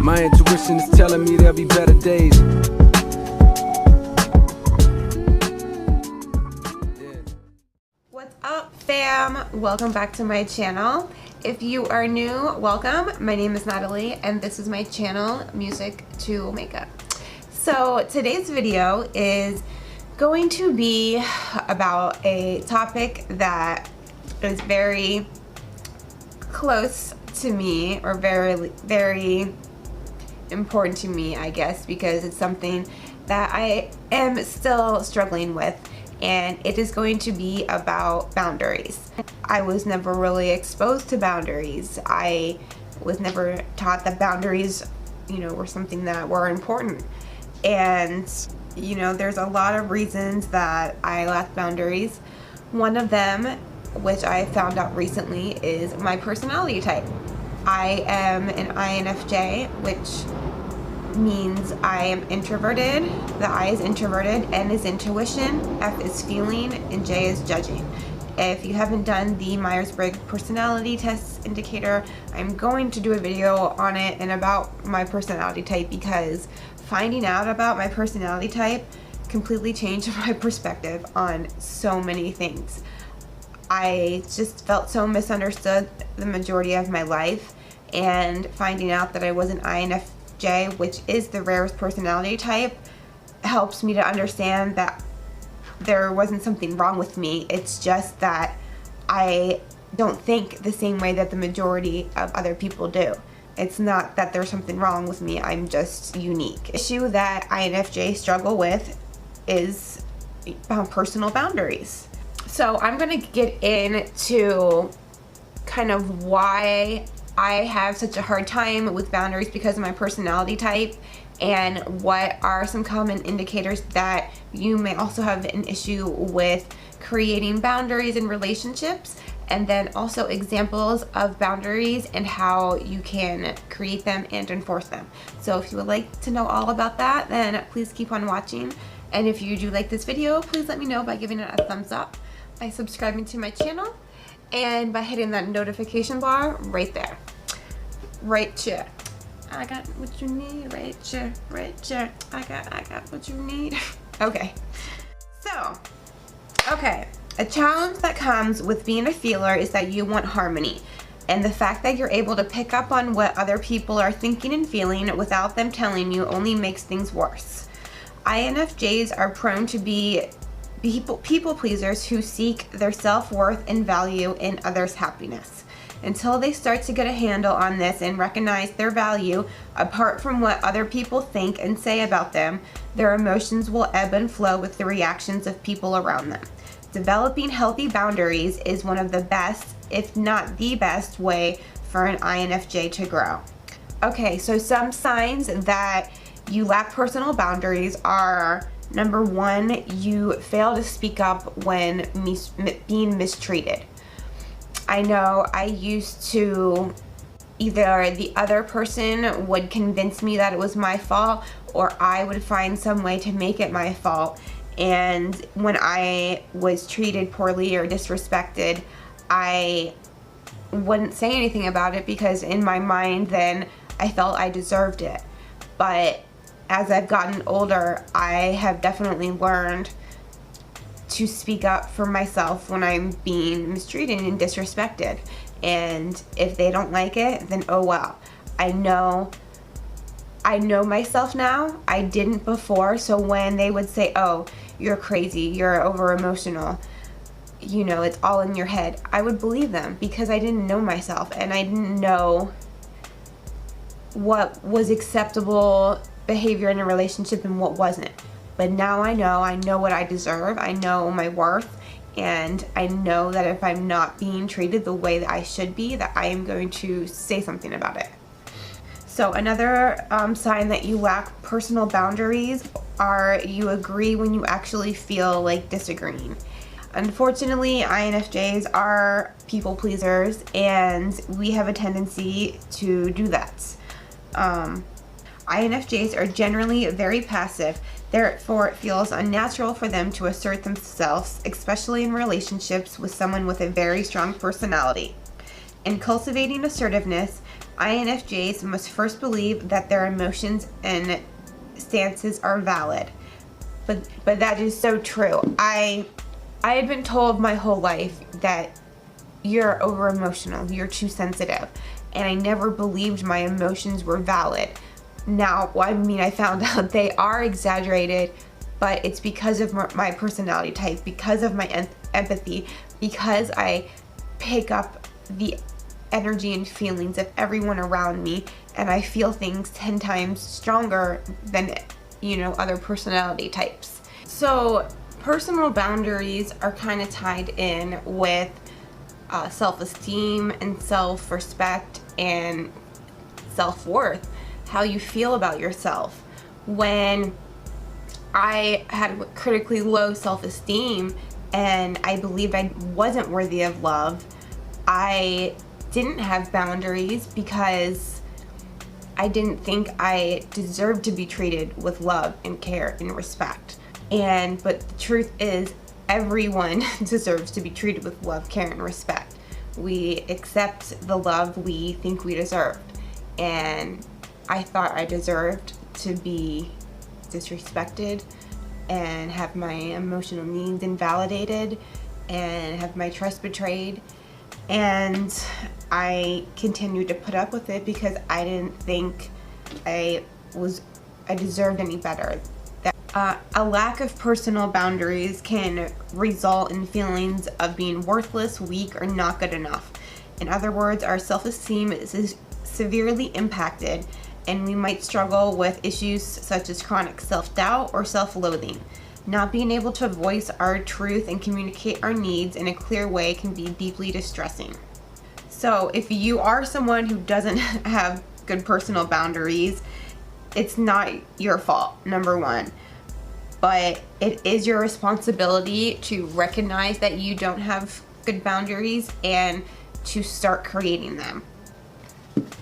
My intuition is telling me there'll be better days. What's up, fam? Welcome back to my channel. If you are new, welcome. My name is Natalie and this is my channel, Music to Makeup. So today's video is going to be about a topic that is very close to me, or very important to me, I guess, because it's something that I am still struggling with, and it is going to be about boundaries. I was never really exposed to boundaries. I was never taught that boundaries, were something that were important. And, there's a lot of reasons that I lack boundaries. One of them, which I found out recently, is my personality type. I am an INFJ, which means I am introverted. The I is introverted, N is intuition, F is feeling, and J is judging. If you haven't done the Myers-Briggs personality test indicator, I'm going to do a video on it and about my personality type, because finding out about my personality type completely changed my perspective on so many things. I just felt so misunderstood the majority of my life, and finding out that I was an INFJ, which is the rarest personality type, helps me to understand that there wasn't something wrong with me. It's just that I don't think the same way that the majority of other people do. It's not that there's something wrong with me, I'm just unique. The issue that INFJ struggle with is personal boundaries. So I'm gonna get into kind of why I have such a hard time with boundaries because of my personality type, and what are some common indicators that you may also have an issue with creating boundaries in relationships, and then also examples of boundaries and how you can create them and enforce them. So if you would like to know all about that, then please keep on watching. And if you do like this video, please let me know by giving it a thumbs up, by subscribing to my channel, and by hitting that notification bar right there. Right here. I got what you need right here, right here. I got what you need. Okay. So, a challenge that comes with being a feeler is that you want harmony. And the fact that you're able to pick up on what other people are thinking and feeling without them telling you only makes things worse. INFJs are prone to be people pleasers who seek their self-worth and value in others' happiness. Until they start to get a handle on this and recognize their value apart from what other people think and say about them, their emotions will ebb and flow with the reactions of people around them. Developing healthy boundaries is one of the best, if not the best, way for an INFJ to grow. Okay, so some signs that you lack personal boundaries are: number one, you fail to speak up when being mistreated. I know I used to, either the other person would convince me that it was my fault, or I would find some way to make it my fault. And when I was treated poorly or disrespected, I wouldn't say anything about it because in my mind then I felt I deserved it. But as I've gotten older, I have definitely learned to speak up for myself when I'm being mistreated and disrespected. And if they don't like it, then oh well. I know myself now. I didn't before, so when they would say, oh, you're crazy, you're over emotional, it's all in your head, I would believe them because I didn't know myself and I didn't know what was acceptable behavior in a relationship and what wasn't. But now I know what I deserve, I know my worth, and I know that if I'm not being treated the way that I should be, that I am going to say something about it. So another sign that you lack personal boundaries are you agree when you actually feel like disagreeing. Unfortunately, INFJs are people pleasers and we have a tendency to do that. INFJs are generally very passive, therefore it feels unnatural for them to assert themselves, especially in relationships with someone with a very strong personality. In cultivating assertiveness, INFJs must first believe that their emotions and stances are valid. But that is so true. I had been told my whole life that you're over emotional, you're too sensitive, and I never believed my emotions were valid. Now, I found out they are exaggerated, but it's because of my personality type, because of my empathy, because I pick up the energy and feelings of everyone around me, and I feel things 10 times stronger than, other personality types. So personal boundaries are kind of tied in with self-esteem and self-respect and self-worth, how you feel about yourself. When I had critically low self-esteem and I believed I wasn't worthy of love, I didn't have boundaries because I didn't think I deserved to be treated with love and care and respect. But the truth is, everyone deserves to be treated with love, care, and respect. We accept the love we think we deserved. And I thought I deserved to be disrespected and have my emotional needs invalidated and have my trust betrayed. And I continued to put up with it because I didn't think I deserved any better. A lack of personal boundaries can result in feelings of being worthless, weak, or not good enough. In other words, our self-esteem is severely impacted, and we might struggle with issues such as chronic self-doubt or self-loathing. Not being able to voice our truth and communicate our needs in a clear way can be deeply distressing. So if you are someone who doesn't have good personal boundaries, it's not your fault, number one. But it is your responsibility to recognize that you don't have good boundaries and to start creating them.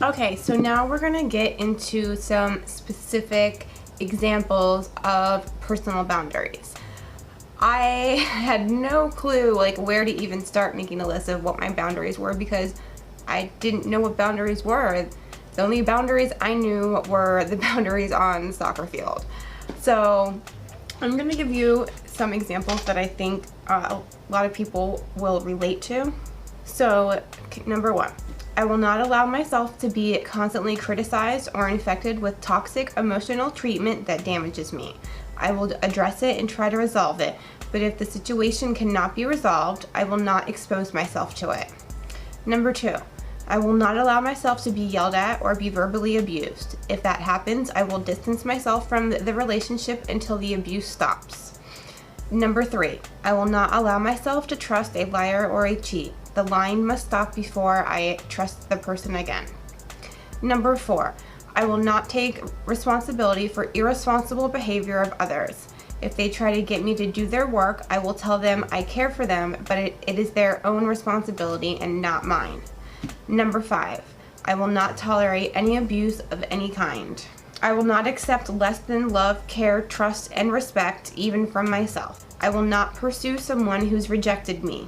Okay, so now we're gonna get into some specific examples of personal boundaries. I had no clue where to even start making a list of what my boundaries were because I didn't know what boundaries were. The only boundaries I knew were the boundaries on the soccer field. So I'm gonna give you some examples that I think a lot of people will relate to. So number one, I will not allow myself to be constantly criticized or infected with toxic emotional treatment that damages me. I will address it and try to resolve it, but if the situation cannot be resolved, I will not expose myself to it. Number two, I will not allow myself to be yelled at or be verbally abused. If that happens, I will distance myself from the relationship until the abuse stops. Number three, I will not allow myself to trust a liar or a cheat. The lying must stop before I trust the person again. Number four, I will not take responsibility for irresponsible behavior of others. If they try to get me to do their work, I will tell them I care for them, but it is their own responsibility and not mine. Number five, I will not tolerate any abuse of any kind. I will not accept less than love, care, trust, and respect, even from myself. I will not pursue someone who's rejected me.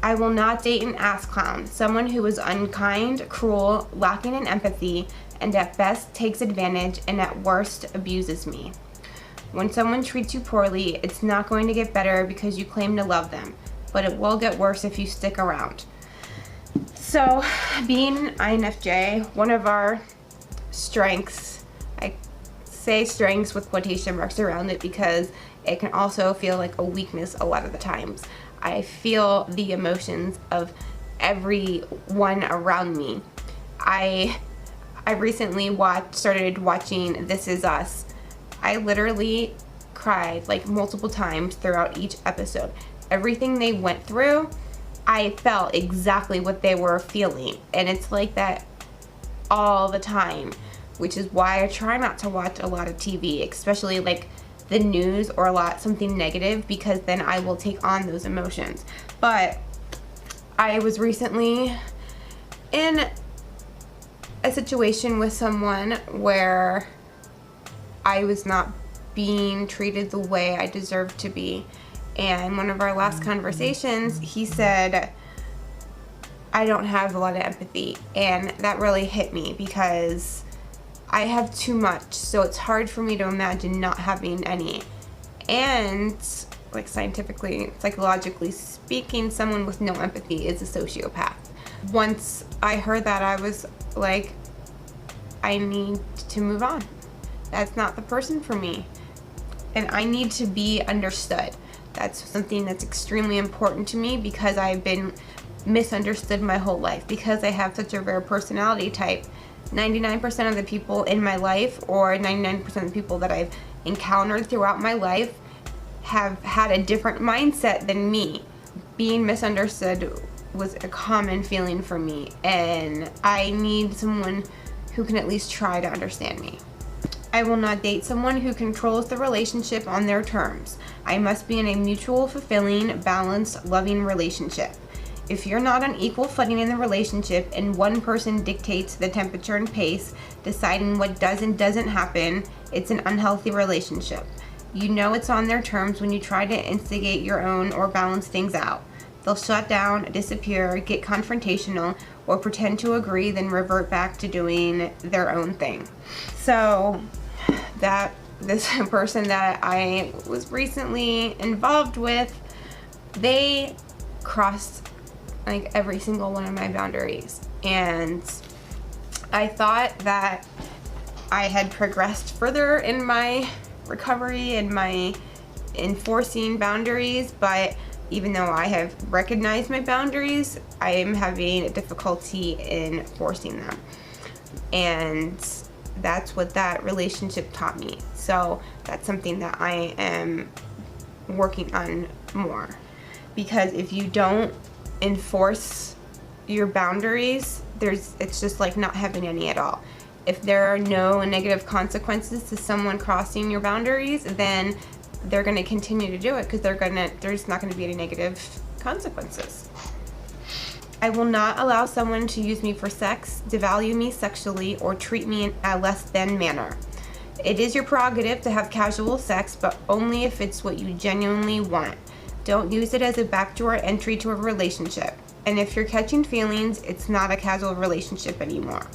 I will not date an ass clown, someone who is unkind, cruel, lacking in empathy, and at best takes advantage and at worst abuses me. When someone treats you poorly, it's not going to get better because you claim to love them, but it will get worse if you stick around. So, being an INFJ, one of our strengths, I say strengths with quotation marks around it because it can also feel like a weakness a lot of the times. I feel the emotions of everyone around me. I recently started watching This Is Us. I literally cried multiple times throughout each episode. Everything they went through, I felt exactly what they were feeling, and it's like that all the time, which is why I try not to watch a lot of TV, especially the news or something negative, because then I will take on those emotions. But I was recently in a situation with someone where I was not being treated the way I deserved to be. And one of our last conversations, he said, I don't have a lot of empathy, and that really hit me because I have too much, so it's hard for me to imagine not having any. And like scientifically, psychologically speaking, someone with no empathy is a sociopath. Once I heard that, I was like, I need to move on. That's not the person for me. And I need to be understood. That's something that's extremely important to me because I've been misunderstood my whole life. Because I have such a rare personality type, 99% of the people in my life, or 99% of the people that I've encountered throughout my life, have had a different mindset than me. Being misunderstood was a common feeling for me, and I need someone who can at least try to understand me. I will not date someone who controls the relationship on their terms. I must be in a mutual, fulfilling, balanced, loving relationship. If you're not on equal footing in the relationship and one person dictates the temperature and pace, deciding what does and doesn't happen, it's an unhealthy relationship. You know it's on their terms when you try to instigate your own or balance things out. They'll shut down, disappear, get confrontational, or pretend to agree, then revert back to doing their own thing. So this person that I was recently involved with, they crossed like every single one of my boundaries. And I thought that I had progressed further in my recovery and my enforcing boundaries, but even though I have recognized my boundaries, I am having difficulty in enforcing them. And that's what that relationship taught me. So that's something that I am working on more. Because if you don't enforce your boundaries, it's just like not having any at all. If there are no negative consequences to someone crossing your boundaries, then they're going to continue to do it because there's not going to be any negative consequences. I will not allow someone to use me for sex, devalue me sexually, or treat me in a less than manner. It is your prerogative to have casual sex, but only if it's what you genuinely want. Don't use it as a backdoor entry to a relationship. And if you're catching feelings, it's not a casual relationship anymore.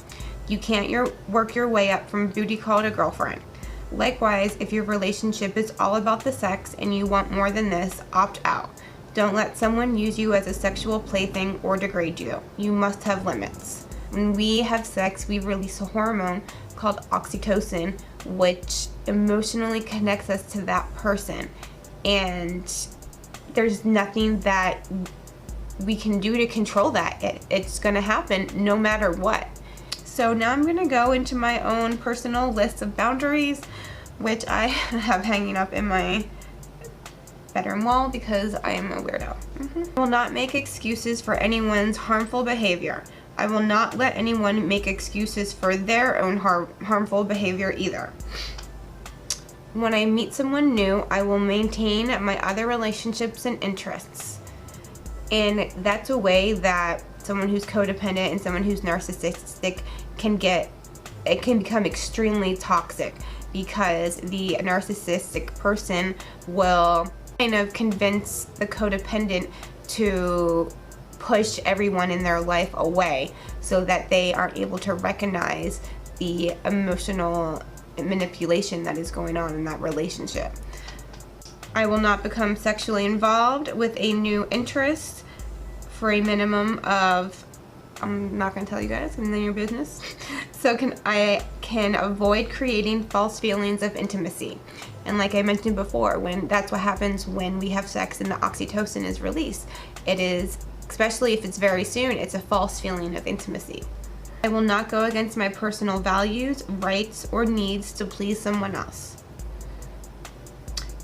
You can't work your way up from booty call to girlfriend. Likewise, if your relationship is all about the sex and you want more than this, opt out. Don't let someone use you as a sexual plaything or degrade you. You must have limits. When we have sex, we release a hormone called oxytocin, which emotionally connects us to that person. And there's nothing that we can do to control that. It's going to happen no matter what. So now I'm going to go into my own personal list of boundaries, which I have hanging up in my bedroom wall because I am a weirdo. I will not make excuses for anyone's harmful behavior. I will not let anyone make excuses for their own harmful behavior either. When I meet someone new, I will maintain my other relationships and interests. And that's a way that someone who's codependent and someone who's narcissistic can become extremely toxic, because the narcissistic person will kind of convince the codependent to push everyone in their life away so that they aren't able to recognize the emotional manipulation that is going on in that relationship. I will not become sexually involved with a new interest for a minimum of, I'm not going to tell you guys, none of your business. So I can avoid creating false feelings of intimacy. And like I mentioned before, that's what happens when we have sex and the oxytocin is released. It is, especially if it's very soon, it's a false feeling of intimacy. I will not go against my personal values, rights, or needs to please someone else.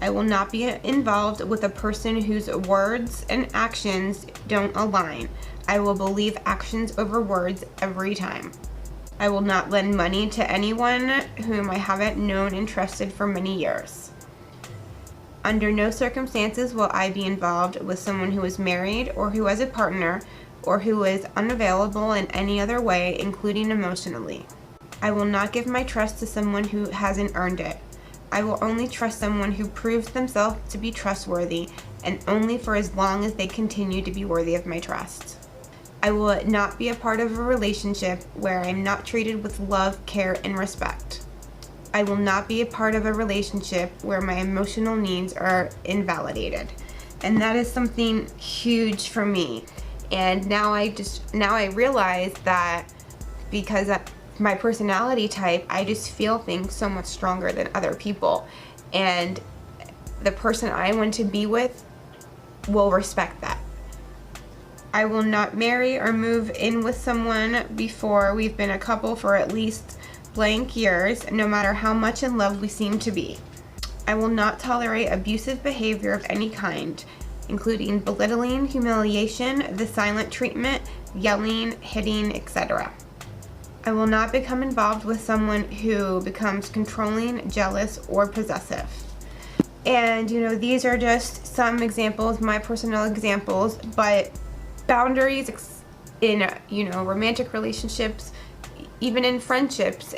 I will not be involved with a person whose words and actions don't align. I will believe actions over words every time. I will not lend money to anyone whom I haven't known and trusted for many years. Under no circumstances will I be involved with someone who is married or who has a partner or who is unavailable in any other way, including emotionally. I will not give my trust to someone who hasn't earned it. I will only trust someone who proves themselves to be trustworthy, and only for as long as they continue to be worthy of my trust. I will not be a part of a relationship where I'm not treated with love, care, and respect. I will not be a part of a relationship where my emotional needs are invalidated. And that is something huge for me. And now I realize that because of my personality type, I just feel things so much stronger than other people. And the person I want to be with will respect that. I will not marry or move in with someone before we've been a couple for at least blank years, no matter how much in love we seem to be. I will not tolerate abusive behavior of any kind, including belittling, humiliation, the silent treatment, yelling, hitting, etc. I will not become involved with someone who becomes controlling, jealous, or possessive. And these are just some examples, my personal examples, but boundaries in romantic relationships, even in friendships,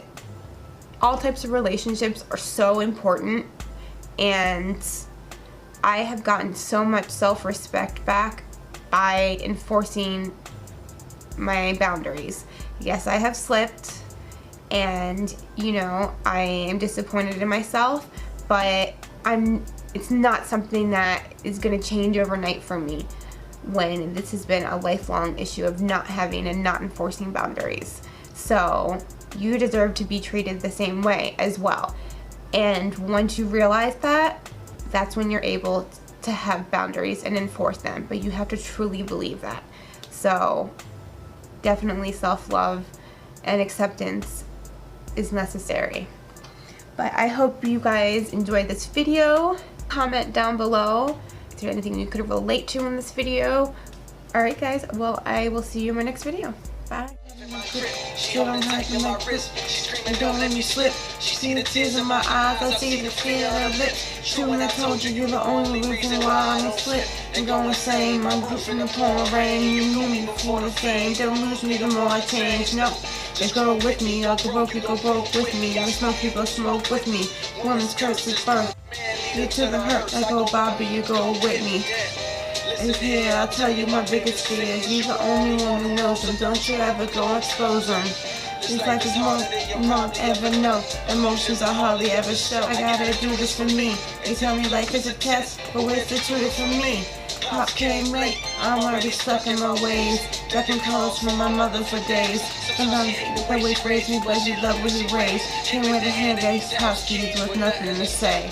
all types of relationships are so important. And I have gotten so much self-respect back by enforcing my boundaries. Yes, I have slipped, and I am disappointed in myself, but it's not something that is going to change overnight for me, when this has been a lifelong issue of not having and not enforcing boundaries. So you deserve to be treated the same way as well. And once you realize that, that's when you're able to have boundaries and enforce them. But you have to truly believe that. So definitely self-love and acceptance is necessary. But I hope you guys enjoyed this video. Comment down below if there's anything you could relate to in this video. Alright guys, well, I will see you in my next video. Bye. She don't like me like this. And don't let me slip. She see the tears in my eyes. I see the fear of her lips. True, when I told you you're the only reason why I'm a slip and go insane. I'm gripping the pouring rain. You knew me before the same. Don't lose me the more I change. No, they go with me. I'll go broke, you go broke with me. I smoke, you go smoke with me. Woman's curse is birth. You to the hurt. I go Bobby, you go with me. And here I'll tell you my biggest fears. You're the only one who knows them. Don't you ever go expose them. This life is more than you won't ever know. Emotions I hardly ever show. I gotta do this for me. They tell me life is a test, but where's the truth for me? Pop came late, I'm already stuck in my ways. Ducking calls from my mother for days. Sometimes the way raised me, but you love what he raised. Came with a hand-based house keys with nothing to say.